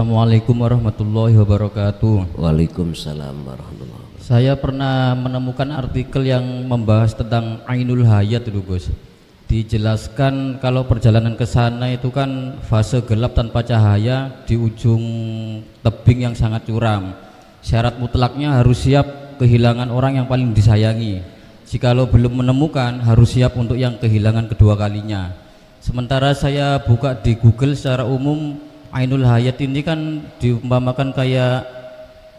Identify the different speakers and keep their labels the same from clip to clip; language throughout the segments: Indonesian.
Speaker 1: Assalamualaikum warahmatullahi wabarakatuh.
Speaker 2: Waalaikumsalam warahmatullahi wabarakatuh.
Speaker 1: Saya pernah menemukan artikel yang membahas tentang Ainul Hayat itu, Gus. Dijelaskan kalau perjalanan ke sana itu kan fase gelap tanpa cahaya di ujung tebing yang sangat curam. Syarat mutlaknya harus siap kehilangan orang yang paling disayangi. Jikalau belum menemukan, harus siap untuk yang kehilangan kedua kalinya. Sementara saya buka di Google secara umum, Ainul Hayat ini kan diumpamakan kayak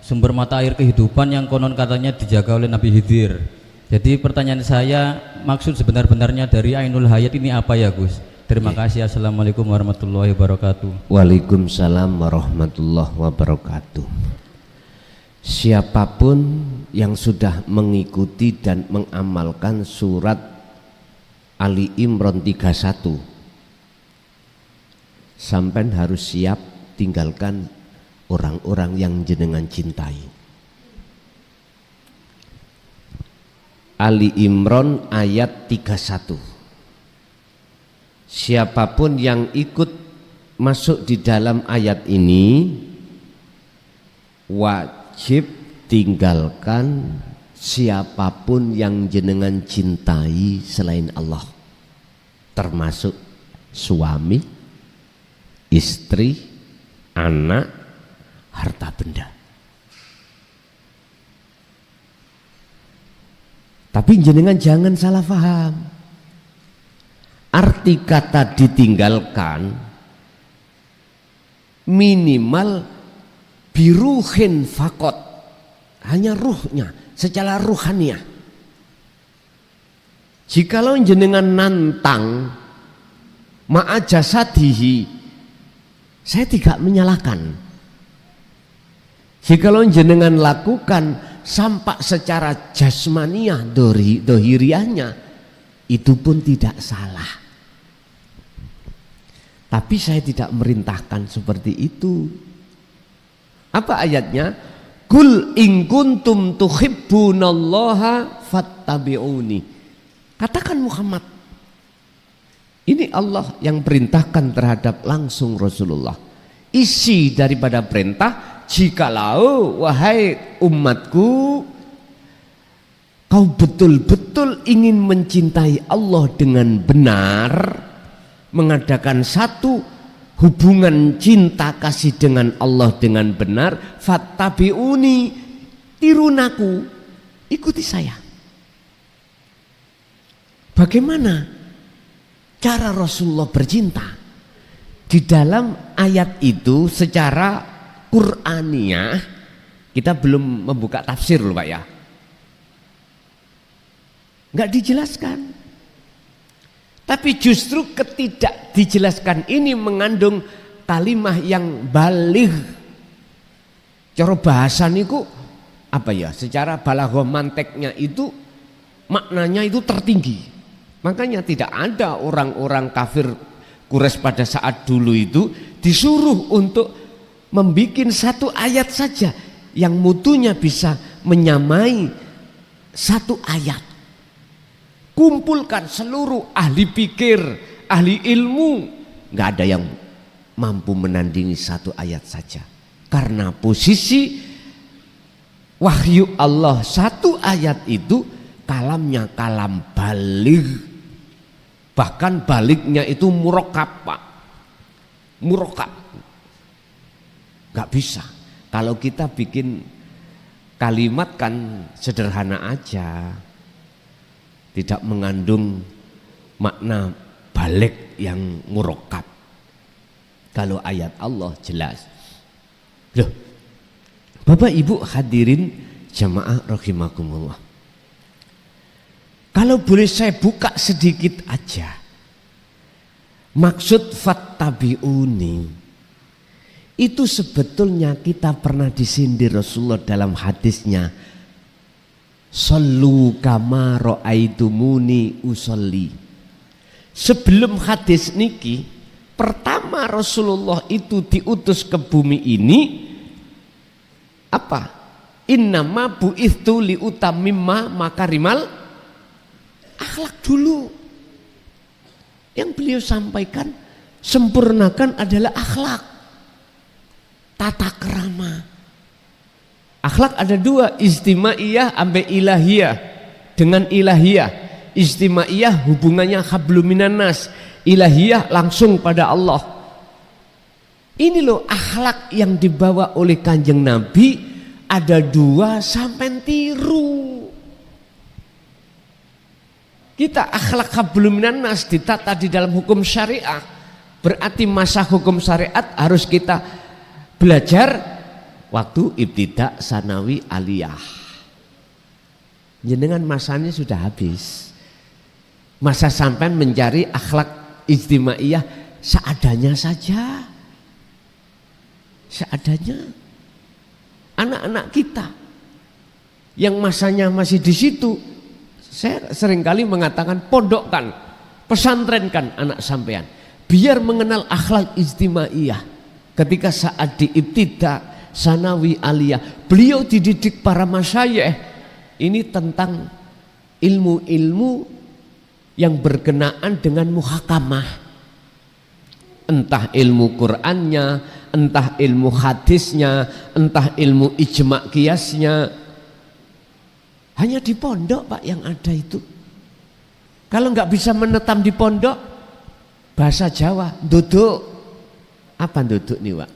Speaker 1: sumber mata air kehidupan yang konon katanya dijaga oleh Nabi Khidir. Jadi pertanyaan saya, maksud sebenar-benarnya dari Ainul Hayat ini apa ya, Gus? Terima kasih. Assalamualaikum warahmatullahi wabarakatuh.
Speaker 2: Waalaikumsalam warahmatullahi wabarakatuh. Siapapun yang sudah mengikuti dan mengamalkan surat Ali Imran 31, sampai harus siap tinggalkan orang-orang yang jenengan cintai. Ali Imran ayat 31. Siapapun yang ikut masuk di dalam ayat ini wajib tinggalkan siapapun yang jenengan cintai selain Allah, termasuk suami, istri, anak, harta benda. Tapi jenengan jangan salah paham. Arti kata ditinggalkan minimal biruhin fakot, hanya ruhnya, secara ruhaniah. Jikalau jenengan nantang ma'a jasadihi, saya tidak menyalahkan. Jikalau jenengan lakukan sampai secara jasmaniah dohiriahnya, itu pun tidak salah. Tapi saya tidak merintahkan seperti itu. Apa ayatnya? Qul in kuntum tuhibbunallaha fattabi'uni. Katakan Muhammad, ini Allah yang perintahkan terhadap langsung Rasulullah. Isi daripada perintah, jikalau wahai umatku kau betul-betul ingin mencintai Allah dengan benar, mengadakan satu hubungan cinta kasih dengan Allah dengan benar, fattabi'uni, tirunaku, ikuti saya. Bagaimana cara Rasulullah bercinta? Di dalam ayat itu secara Qur'aniyah, kita belum membuka tafsir loh Pak ya, nggak dijelaskan. Tapi justru ketidak dijelaskan ini mengandung kalimah yang baligh. Cara bahasa niku apa ya, secara balaghah manteknya itu maknanya itu tertinggi. Makanya tidak ada orang-orang kafir Quraisy pada saat dulu itu disuruh untuk membuat satu ayat saja yang mutunya bisa menyamai satu ayat. Kumpulkan seluruh ahli pikir, ahli ilmu, nggak ada yang mampu menandingi satu ayat saja. Karena posisi wahyu Allah satu ayat itu kalamnya kalam baligh, bahkan baliknya itu murakkab Pak, murakkab. Nggak bisa. Kalau kita bikin kalimat kan sederhana aja, tidak mengandung makna balik yang murakkab. Kalau ayat Allah jelas. Loh, Bapak Ibu hadirin jamaah rahimakumullah, kalau boleh saya buka sedikit aja maksud fattabi'uni, itu sebetulnya kita pernah disindir Rasulullah dalam hadisnya, sallu kama ra'aitumuni usolli. Sebelum hadis niki, pertama Rasulullah itu diutus ke bumi ini apa? Innama bu'ithu liutamimma makarimal akhlak dulu. Yang beliau sampaikan, sempurnakan adalah akhlak. tata krama. Akhlak ada dua, istimaiyah ambe ilahiyah. Dengan ilahiyah, istimaiyah hubungannya hablum minan nas, ilahiyah langsung pada Allah. Ini loh akhlak yang dibawa oleh Kanjeng Nabi, ada dua sampai tiru. Kita akhlak hablum minan nas ditata di dalam hukum syariah, berarti masa hukum syariat harus kita belajar waktu ibtidak, sanawi, aliyah. Jenengan masanya sudah habis. Masa sampai mencari akhlak istimaiyah seadanya saja. Seadanya. Anak-anak kita yang masanya masih di situ, saya seringkali mengatakan pondokkan, pesantrenkan anak sampean biar mengenal akhlak istimaiyah. Ketika saat di ibtidak, sanawi, aliyah, beliau dididik para masyayikh ini tentang ilmu-ilmu yang berkenaan dengan muhakamah, entah ilmu Qur'annya, entah ilmu hadisnya, entah ilmu ijma' qiyasnya. Hanya di pondok Pak yang ada itu. Kalau nggak bisa menetam di pondok, bahasa Jawa duduk. Apa duduk nih Pak?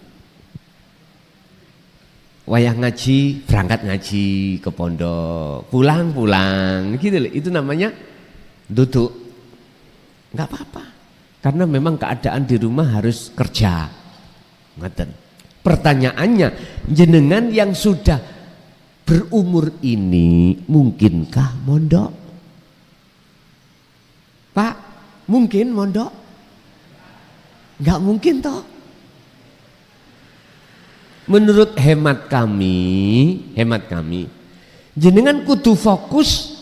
Speaker 2: Wayah ngaji, berangkat ngaji ke pondok, pulang gitu loh. Itu namanya duduk. Nggak apa-apa, karena memang keadaan di rumah harus kerja. Ngeten. Pertanyaannya, jenengan yang sudah berumur ini mungkinkah mondok? Pak, mungkin mondok? Nggak mungkin toh. Menurut hemat kami, jenengan kudu fokus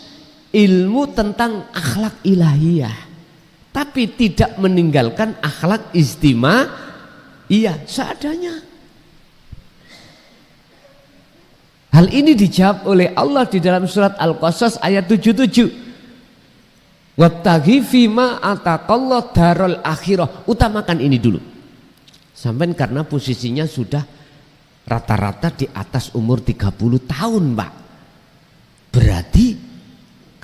Speaker 2: ilmu tentang akhlak ilahiyah, tapi tidak meninggalkan akhlak istimaiyah seadanya. Hal ini dijawab oleh Allah di dalam surat Al-Qasas ayat 77. Wattaghi fima ataqallah darul akhirah. Utamakan ini dulu. Sampai karena posisinya sudah rata-rata di atas umur 30 tahun Pak. Berarti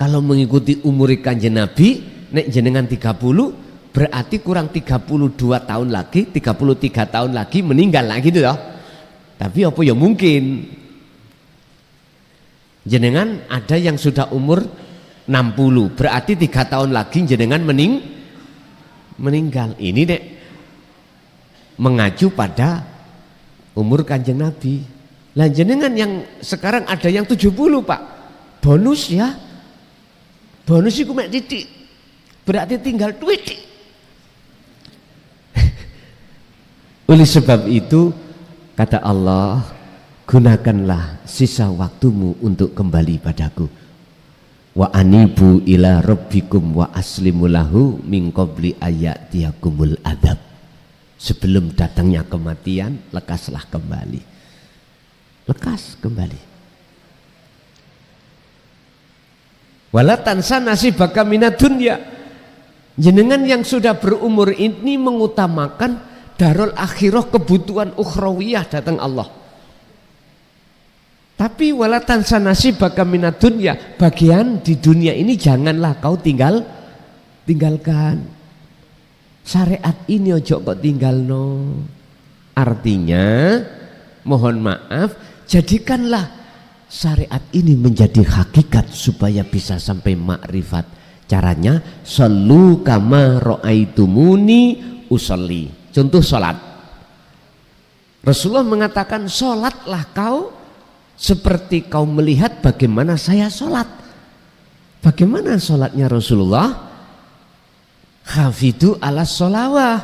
Speaker 2: kalau mengikuti umur Kanjeng Nabi, nek jenengan 30, berarti kurang 32 tahun lagi, 33 tahun lagi meninggal lah gitu loh. Tapi apa ya mungkin jenengan ada yang sudah umur 60, berarti 3 tahun lagi jenengan meninggal. Ini nek mengacu pada umur Kanjeng Nabi. Lah jenengan yang sekarang ada yang 70 Pak, bonus ya, bonus itu mek titik, berarti tinggal titik. Oleh sebab itu kata Allah, gunakanlah sisa waktumu untuk kembali padaku. Wa anibu ila rabbikum wa aslimu lahu min qabli ayatiyakumul adzab. Sebelum datangnya kematian, lekaslah kembali. Lekas kembali. Wala tansa nasibaka minad dunya. Jenengan yang sudah berumur ini mengutamakan darul akhirah, kebutuhan ukhrawiyah datang Allah. Tapi wala tansa nasibaka minad dunya, bagian di dunia ini janganlah kau tinggalkan. Syariat ini ojo kok tinggalno. Artinya mohon maaf, jadikanlah syariat ini menjadi hakikat supaya bisa sampai makrifat. Caranya sallu kama ra'aitumuni usolli. Contoh salat. Rasulullah mengatakan salatlah kau seperti kau melihat bagaimana saya salat. Bagaimana salatnya Rasulullah? Hafidu ala sholawah,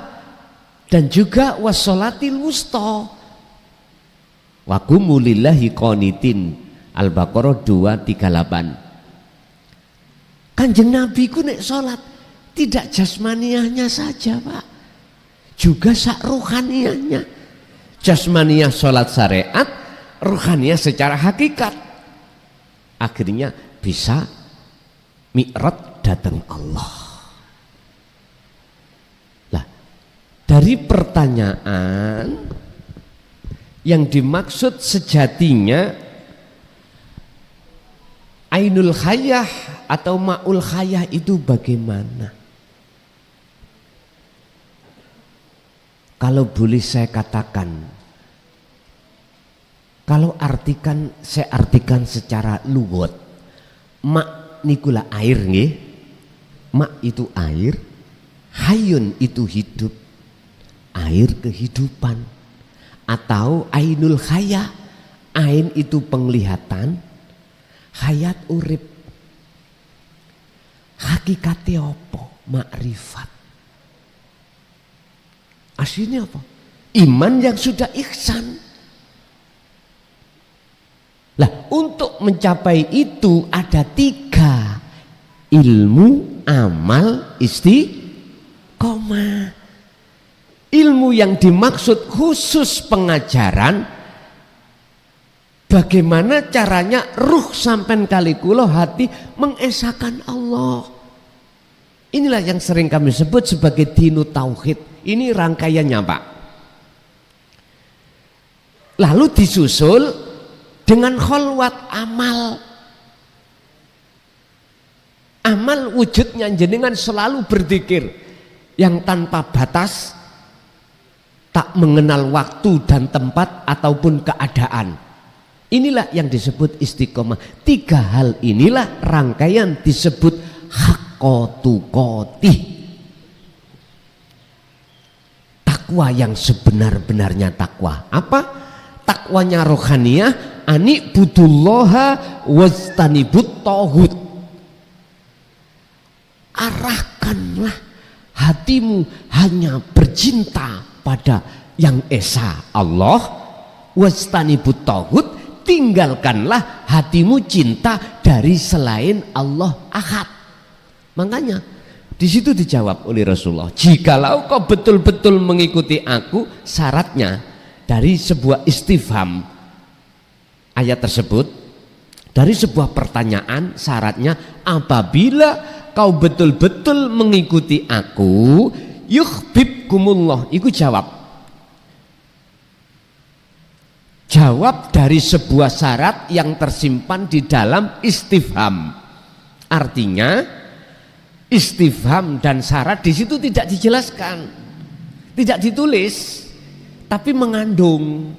Speaker 2: dan juga wassolatil wusta wa qumu lillahi qanitin. Al-Baqarah 238. Kanjeng Nabi ku nek sholat tidak jasmaniahnya saja Pak, juga sak ruhaniyahnya. Jasmaniyah sholat syariat, ruhaniyah secara hakikat. Akhirnya bisa mi'raj datang Allah. Dari pertanyaan Yang dimaksud sejatinya ainul hayah atau ma'ul hayah itu bagaimana? Kalau boleh saya katakan, kalau saya artikan secara luwet, mak nikula air nggih. Mak itu air, hayun itu hidup, air kehidupan. Atau ainul hayah, ain itu penglihatan, hayat urip. Hakikatnya apa? Makrifat. Aslinya apa? Iman yang sudah ihsan. Lah, untuk mencapai itu ada 3: ilmu, amal, istiqomah. Ilmu yang dimaksud khusus pengajaran, bagaimana caranya ruh sampai kali kula hati mengesahkan Allah. Inilah yang sering kami sebut sebagai dinu tauhid. Ini rangkaiannya, Pak. Lalu disusul dengan kholwat amal. Amal wujudnya jenengan selalu berzikir yang tanpa batas, tak mengenal waktu dan tempat ataupun keadaan. Inilah yang disebut istiqomah. 3 hal inilah rangkaian disebut haqqatuqati. Takwa yang sebenar-benarnya takwa. Apa? Takwanya rohaniyah, ani budullaha wastanibut tauhid. Arahkanlah hatimu hanya bercinta pada yang esa Allah, wastanibut tauhid, tinggalkanlah hatimu cinta dari selain Allah ahad. Makanya di situ dijawab oleh Rasulullah, jikalau kau betul-betul mengikuti aku, syaratnya dari sebuah istifham ayat tersebut, dari sebuah pertanyaan, syaratnya apabila kau betul-betul mengikuti aku, yuhibbukumullah. Iku jawab dari sebuah syarat yang tersimpan di dalam istifham. Artinya istifham dan syarat di situ tidak dijelaskan, tidak ditulis, tapi mengandung.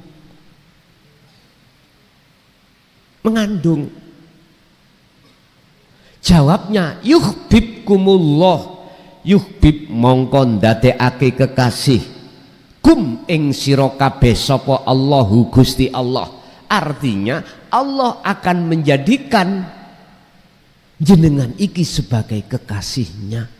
Speaker 2: Jawabnya yuhibbukumullah. Yuhbib mongko ndadekake kekasih kum ing sira kabeh sapa Allahu Gusti Allah. Artinya Allah akan menjadikan jenengan iki sebagai kekasihnya.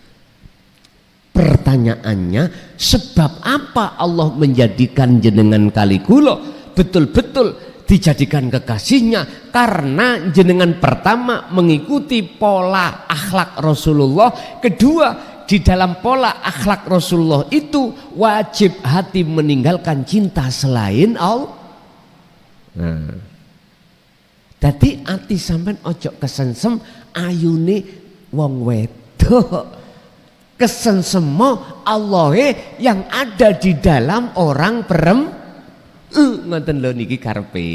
Speaker 2: Pertanyaannya, sebab apa Allah menjadikan jenengan kali kula betul-betul dijadikan kekasihnya? Karena jenengan pertama mengikuti pola akhlak Rasulullah, kedua di dalam pola akhlak Rasulullah itu wajib hati meninggalkan cinta selain Allah. Jadi ati sampean ojo kesensem ayune wong wedok, kesensemo Allahe yang ada di dalam orang ngoten lho niki karepe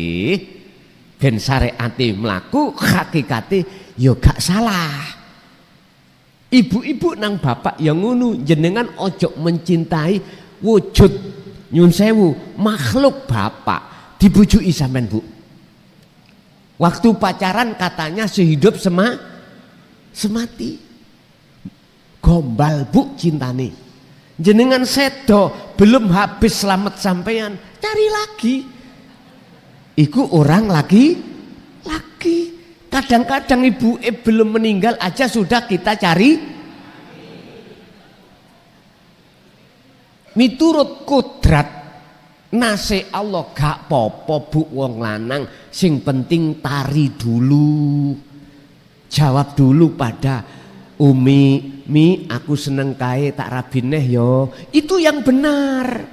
Speaker 2: ben syariate mlaku, hakikate yo gak salah. Ibu-ibu nang bapak yang ngono, jenengan ojo mencintai wujud nyun sewu makhluk bapak dibujui sampean Bu. Waktu pacaran katanya sehidup semati. Gombal Bu cintane. Jenengan sedo belum habis selamat sampean, cari lagi. Iku orang lagi. Kadang-kadang ibu belum meninggal aja sudah kita cari. Miturut kodrat nase Allah gak popo Bu wong lanang, sing penting tari dulu. Jawab dulu pada Umi, Mi aku seneng kae tak rabineh yo. Itu yang benar.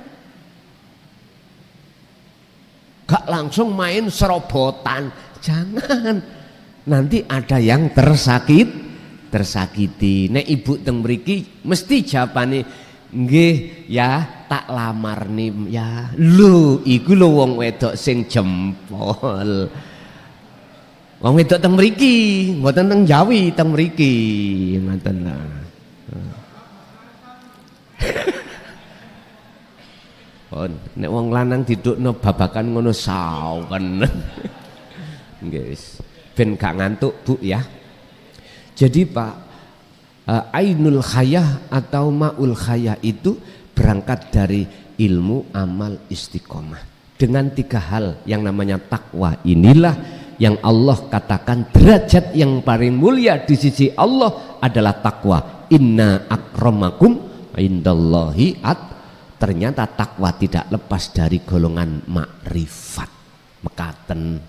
Speaker 2: Gak langsung main serobotan, jangan. Nanti ada yang tersakiti. Nek ibu teng mriki mesti jawabane Nggih, ya tak lamar nih ya. Lho, iku lho wong wedok sing jempol. Wong wedok teng mriki, mboten teng Jawi, teng mriki. Ngoten lah. Nek wong lanang didukno babakan ngono sawen. Nggih wis. Ben gak ngantuk, Bu ya. Jadi Pak, ainul khayah atau maul khayah itu berangkat dari ilmu, amal, istiqomah. Dengan 3 hal yang namanya takwa inilah yang Allah katakan derajat yang paling mulia di sisi Allah adalah takwa. Inna akramakum indallahi ternyata takwa tidak lepas dari golongan makrifat. Mekaten.